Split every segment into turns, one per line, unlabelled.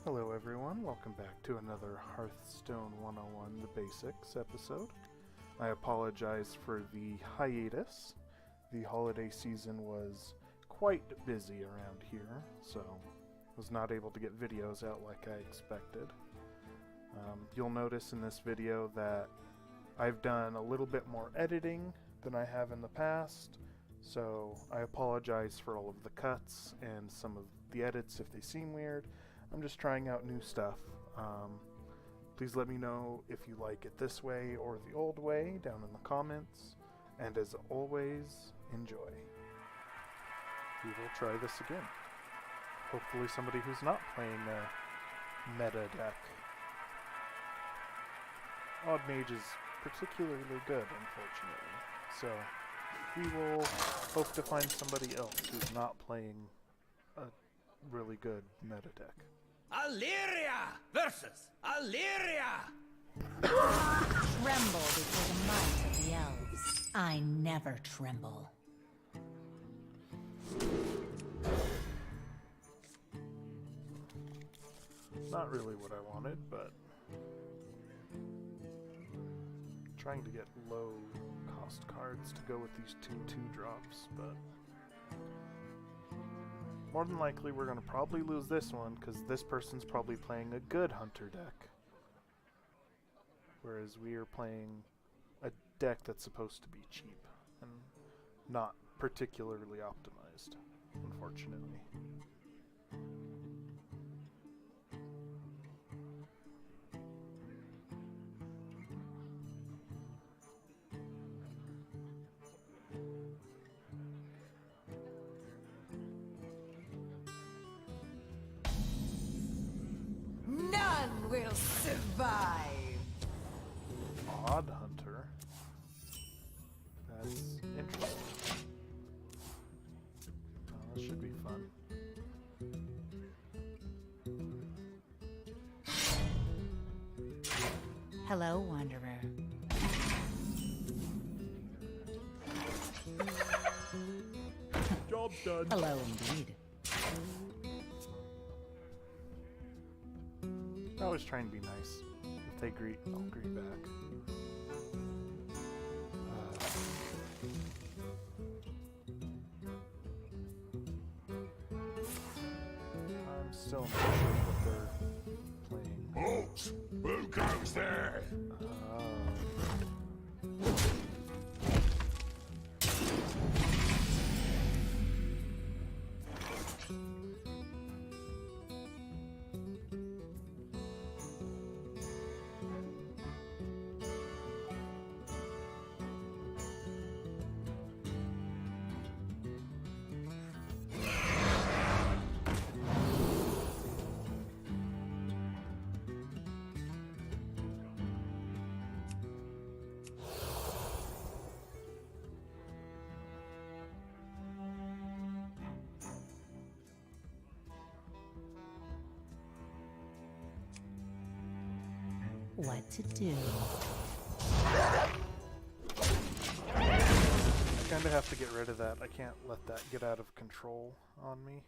Hello everyone, welcome back to another Hearthstone 101 The Basics episode. I apologize for the hiatus. The holiday season was quite busy around here, so was not able to get videos out like I expected. You'll notice in this video that I've done a little bit more editing than I have in the past, so I apologize for all of the cuts and some of the edits if they seem weird. I'm just trying out new stuff. Please let me know if you like it this way or the old way down in the comments. And as always, enjoy. We will try this again. Hopefully somebody who's not playing a meta deck. Odd Mage is particularly good, unfortunately. So we will hope to find somebody else who's not playing a really good meta deck.
Illyria versus Illyria!
Tremble before the might of the elves. I never tremble.
Not really what I wanted, but trying to get low cost cards to go with these 2/2 drops, but more than likely we're going to probably lose this one because this person's probably playing a good hunter deck. Whereas we are playing a deck that's supposed to be cheap and not particularly optimized, unfortunately.
None will survive.
Odd hunter. That's interesting. That should be fun.
Hello, Wanderer.
Job done.
Hello, indeed.
I was trying to be nice. If they greet, I'll greet back. I'm still not sure what they're playing.
Halt! Who goes there?
What to do?
I kind of have to get rid of that. I can't let that get out of control on me.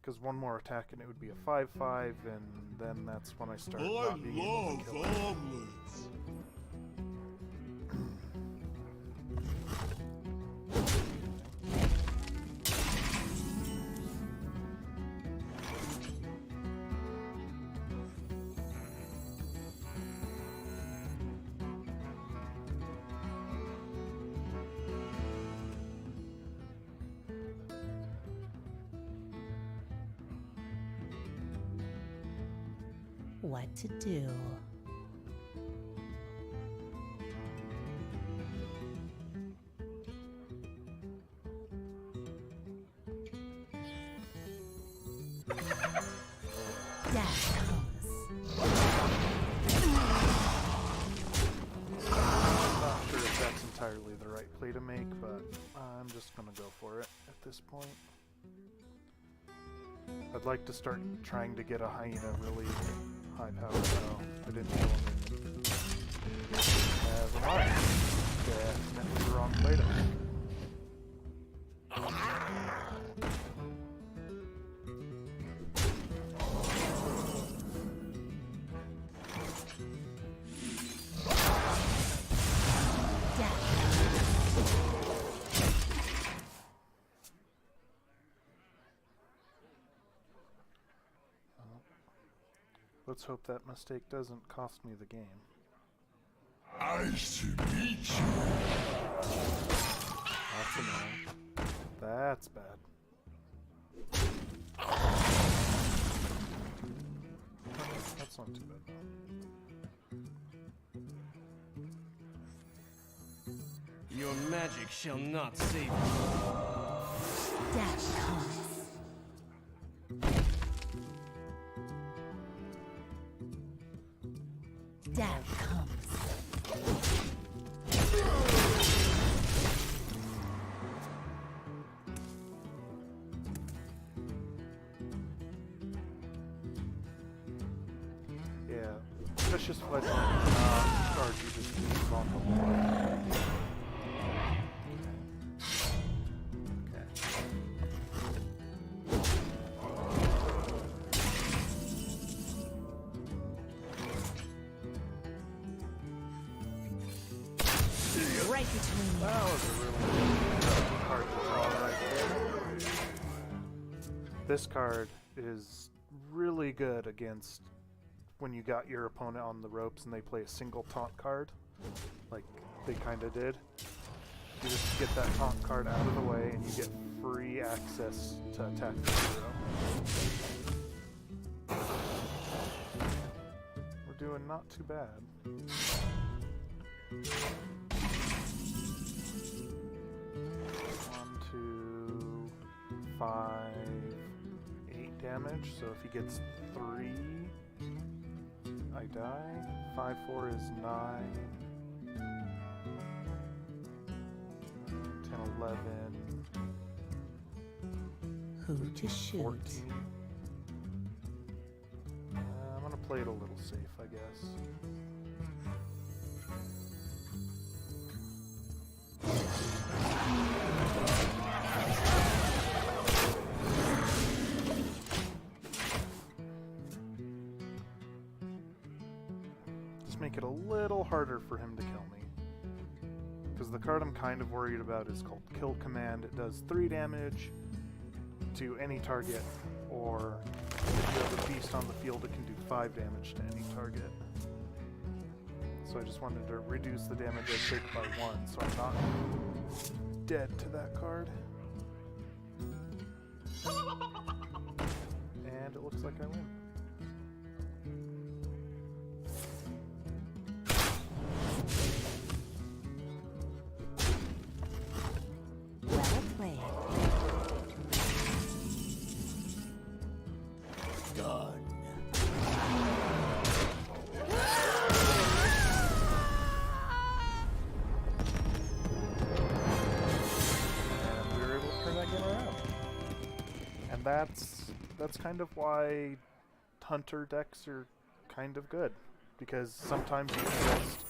Because one more attack and it would be a 5/5, and then that's when I start not being able to kill it.
omelets!
What to do? Death comes.
Not sure if that's entirely the right play to make, but I'm just gonna go for it at this point. I'd like to start trying to get a hyena really high power though. I didn't kill him. Never mind. Definitely the wrong play to make. Let's hope that mistake doesn't cost me the game.
I should meet you.
That's annoying. That's bad. That's not too bad though.
Your magic shall not save you.
Death comes. Death comes.
Yeah, vicious fledgling charge you just leave on the board. Okay.
Right between you.
That was a really good card to draw right there. This card is really good against when you got your opponent on the ropes and they play a single taunt card, like they kind of did. You just get that taunt card out of the way and you get free access to attack the hero. We're doing not too bad. 1, 2, 5, 8 damage. So if he gets 3, I die. 5, 4 is 9. 10, 11.
Who to shoot?
14. I'm gonna play it a little safe, I guess. Just make it a little harder for him to kill me. Because the card I'm kind of worried about is called Kill Command. It does 3 damage to any target, or if you have a beast on the field, it can do 5 damage to any target. So I just wanted to reduce the damage I take by 1, so I'm not dead to that card. And it looks like I win.
Well played.
Done.
And we were able to turn that game around. And that's kind of why hunter decks are kind of good, because sometimes you can just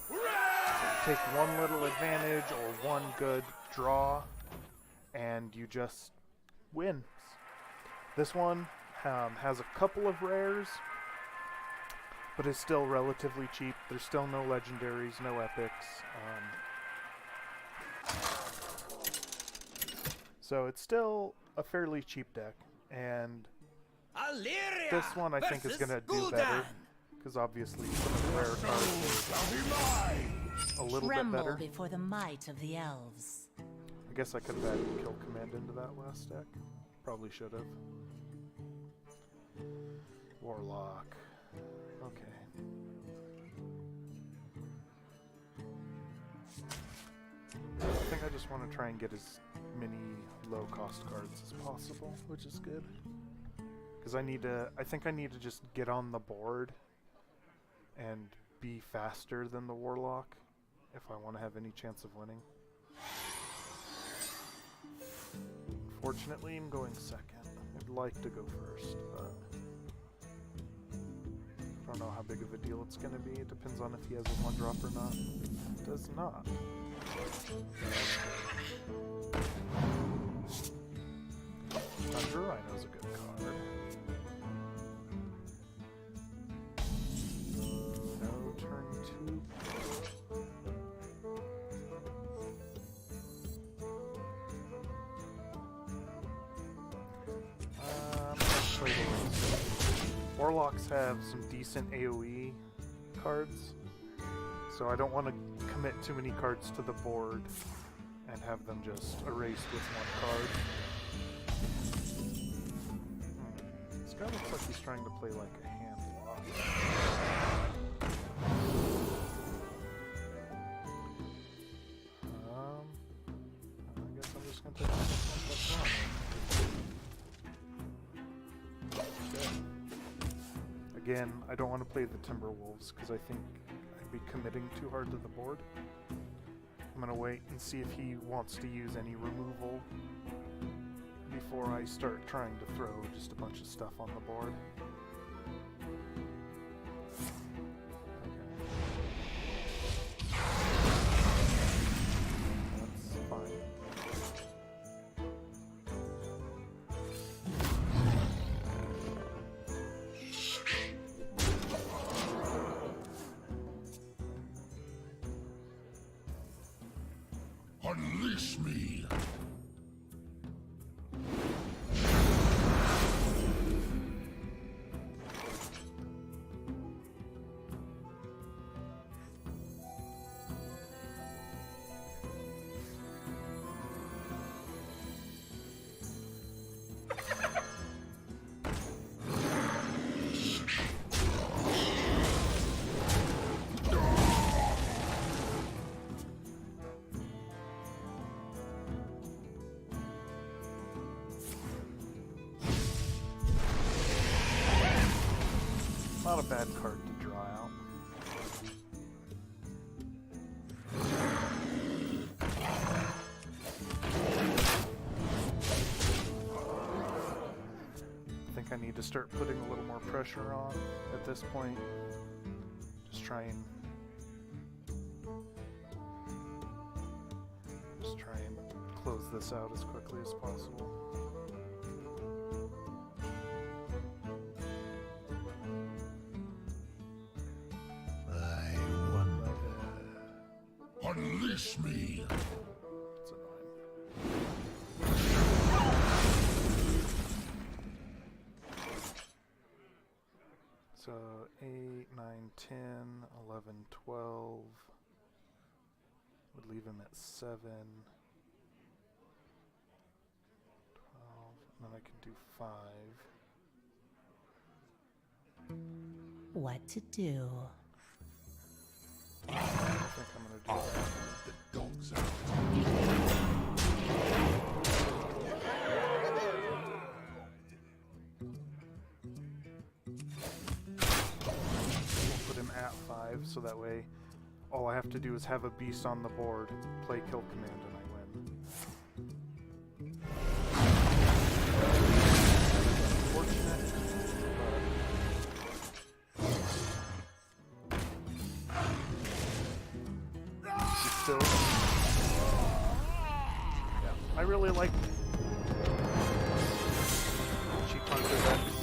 take one little advantage or one good draw and you just win. This one has a couple of rares, but is still relatively cheap. There's still no legendaries, no epics. So it's still a fairly cheap deck, and
Illyria
this one I think is going to do better, because obviously some of the rare cards
shall be mine.
are a little bit
Tremble
better.
before the might of the elves.
I guess I could have added Kill Command into that last deck. Probably should have. Warlock. Okay. I think I just want to try and get as many low-cost cards as possible, which is good. Because I think I need to just get on the board and be faster than the Warlock if I want to have any chance of winning. Unfortunately, I'm going second. I'd like to go first, but I don't know how big of a deal it's going to be. It depends on if he has a 1-drop or not. It does not. Thunder Rhino's a good card. No turn 2. warlocks have some decent AoE cards, so I don't want to commit too many cards to the board and have them just erased with one card. This guy looks like he's trying to play like a hand lock. I guess I'm just gonna take this one plus one. Okay. Again, I don't want to play the Timberwolves because I think I'd be committing too hard to the board. I'm gonna wait and see if he wants to use any removal before I start trying to throw just a bunch of stuff on the board. That's fine.
Unleash me!
Not a bad card to draw out. I think I need to start putting a little more pressure on at this point. Just try and close this out as quickly as possible.
Unleash me!
It's annoying. So 8, 9, 10, 11, 12. Would leave him at 7. 12. And then I can do 5.
What to do?
I think I'm gonna do that.
The dog's out.
We'll put him at 5, so that way all I have to do is have a beast on the board, play kill command, and I win. Unfortunate, but still, yeah, I really like Cheap Hunter decks.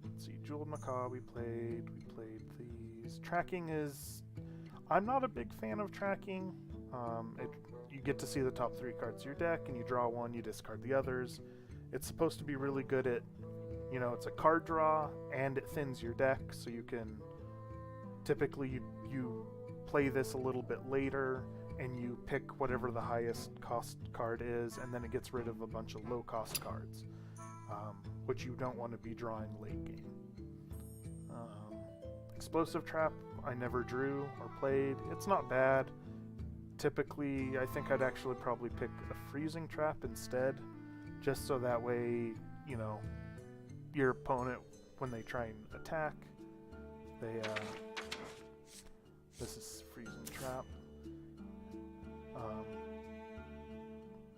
Let's see, Jeweled Macaw we played these. Tracking is... I'm not a big fan of tracking. You get to see the top 3 cards of your deck, and you draw one, you discard the others. It's supposed to be really good at, you know, it's a card draw, and it thins your deck, so you can... Typically, you play this a little bit later, and you pick whatever the highest cost card is, and then it gets rid of a bunch of low cost cards, which you don't want to be drawing late game. Explosive Trap, I never drew or played. It's not bad. Typically, I think I'd actually probably pick a Freezing Trap instead, just so that way, you know, your opponent, when they try and attack, they, this is Freezing Trap.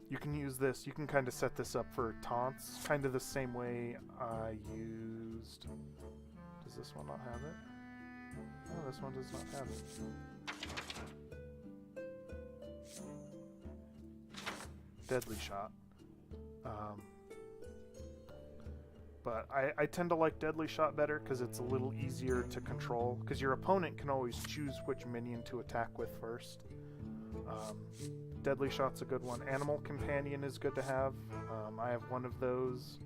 You can use this, you can kind of set this up for taunts, kind of the same way I used... Does this one not have it? No, this one does not have it. Deadly Shot. But I tend to like Deadly Shot better because it's a little easier to control, because your opponent can always choose which minion to attack with first. Deadly Shot's a good one. Animal Companion is good to have. I have one of those.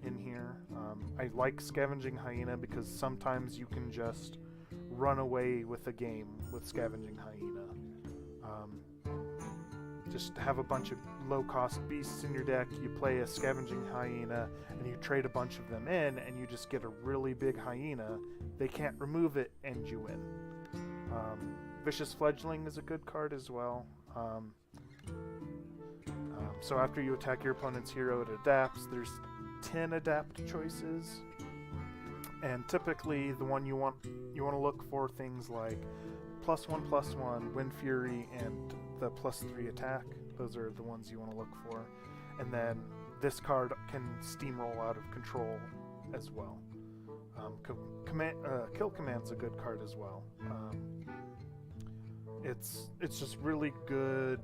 in here. I like Scavenging Hyena because sometimes you can just run away with a game with Scavenging Hyena. Just have a bunch of low-cost beasts in your deck, you play a Scavenging Hyena, and you trade a bunch of them in, and you just get a really big hyena. They can't remove it, and you win. Vicious Fledgling is a good card as well. So after you attack your opponent's hero, it adapts. There's 10 adapt choices, and typically the one you want to look for things like +1/+1, Wind Fury, and the +3 attack. Those are the ones you want to look for. And then this card can steamroll out of control as well. Kill Command's a good card as well. It's just really good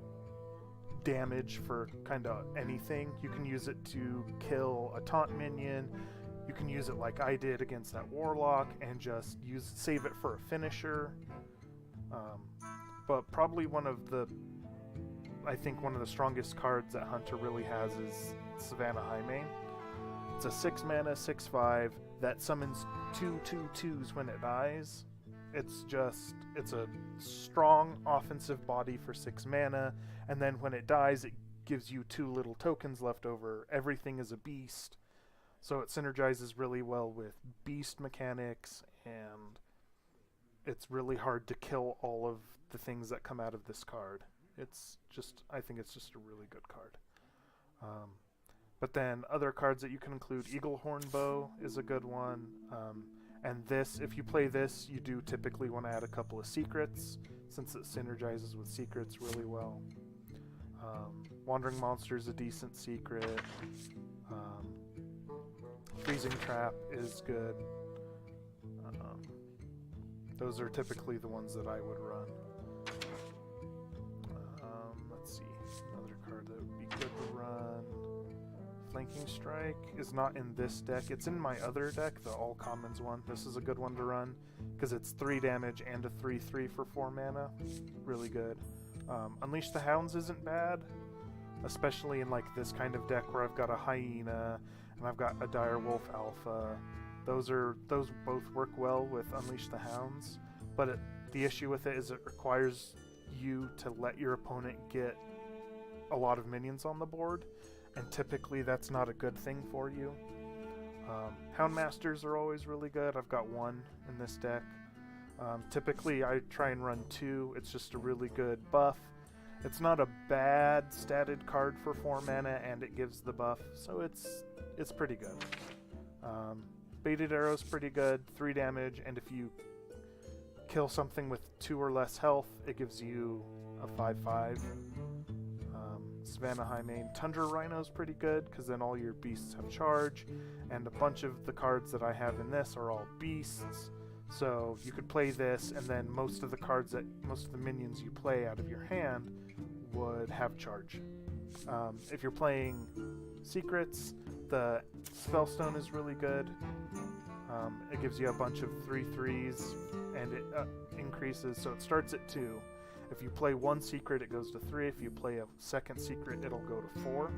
damage for kind of anything. You can use it to kill a taunt minion. You can use it like I did against that Warlock and just save it for a finisher. But probably one of the strongest cards that Hunter really has is Savannah Highmane. It's a 6-mana, 6/5 that summons 2/2/2s when it dies. It's a strong offensive body for 6 mana, and then when it dies, it gives you 2 little tokens left over. Everything is a beast, so it synergizes really well with beast mechanics, and it's really hard to kill all of the things that come out of this card. I think it's just a really good card. But then other cards that you can include, Eagle Hornbow is a good one. And this, if you play this, you do typically want to add a couple of secrets, since it synergizes with secrets really well. Wandering Monster is a decent secret. Freezing Trap is good. Those are typically the ones that I would run. Let's see, another card that would be good to run. Flanking Strike is not in this deck. It's in my other deck, the All Commons one. This is a good one to run because it's 3 damage and a 3/3 for 4 mana. Really good. Unleash the Hounds isn't bad, especially in like this kind of deck where I've got a Hyena and I've got a Direwolf Alpha. Those both work well with Unleash the Hounds, but the issue with it is it requires you to let your opponent get a lot of minions on the board, and typically that's not a good thing for you. Houndmasters are always really good. I've got 1 in this deck. Typically I try and run 2. It's just a really good buff. It's not a bad statted card for 4 mana, and it gives the buff, so it's pretty good. Baited Arrow's pretty good, 3 damage, and if you kill something with 2 or less health, it gives you a 5/5. Savannah Highmane. Tundra Rhino's pretty good, because then all your beasts have charge, and a bunch of the cards that I have in this are all beasts, so you could play this, and then most of the minions you play out of your hand would have charge. If you're playing secrets, the Spellstone is really good. It gives you a bunch of 3/3s, and it increases, so it starts at 2. If you play 1 secret, it goes to 3. If you play a second secret, it'll go to 4.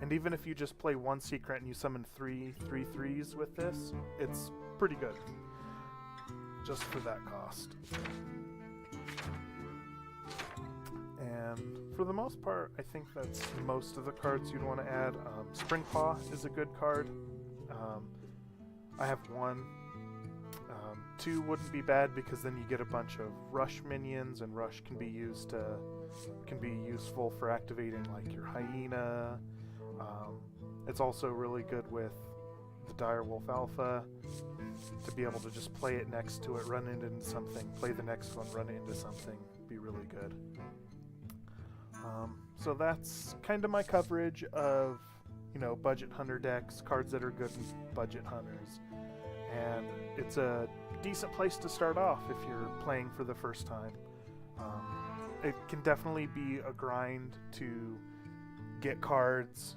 And even if you just play 1 secret and you summon 3/3s with this, it's pretty good, just for that cost. And for the most part, I think that's most of the cards you'd want to add. Springpaw is a good card. I have 1. 2 wouldn't be bad because then you get a bunch of rush minions, and rush can be useful for activating like your Hyena. It's also really good with the Direwolf Alpha to be able to just play it next to it, run it into something, play the next one, run it into something, be really good. So that's kind of my coverage of, budget hunter decks, cards that are good in budget hunters. And it's a decent place to start off if you're playing for the first time. It can definitely be a grind to get cards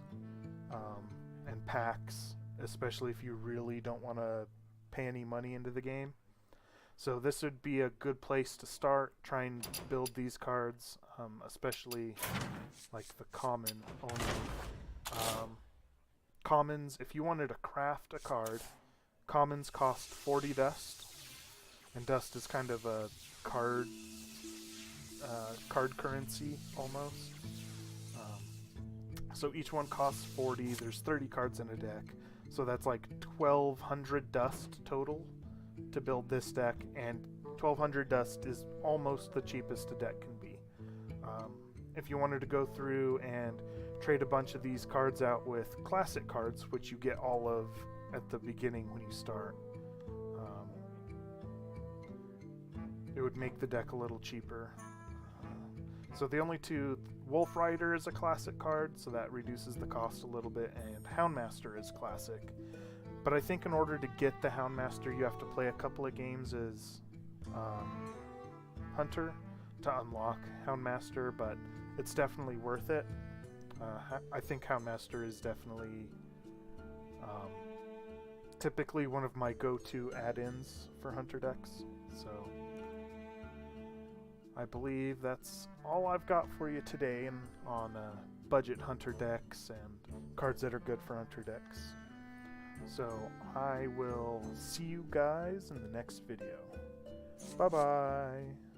and packs, especially if you really don't want to pay any money into the game. So this would be a good place to start, try and build these cards, especially like the common only. commons, if you wanted to craft a card, commons cost 40 dust, and dust is kind of a card currency almost. So each one costs 40. There's 30 cards in a deck, so that's like 1,200 dust total to build this deck, and 1,200 dust is almost the cheapest a deck can be. If you wanted to go through and trade a bunch of these cards out with classic cards, which you get all of at the beginning when you start, it would make the deck a little cheaper. So the only two, Wolf Rider is a classic card, so that reduces the cost a little bit, and Houndmaster is classic. But I think in order to get the Houndmaster, you have to play a couple of games as Hunter to unlock Houndmaster, but it's definitely worth it. I think Houndmaster is definitely typically one of my go-to add-ins for Hunter decks, so I believe that's all I've got for you today on budget Hunter decks and cards that are good for Hunter decks. So I will see you guys in the next video. Bye-bye!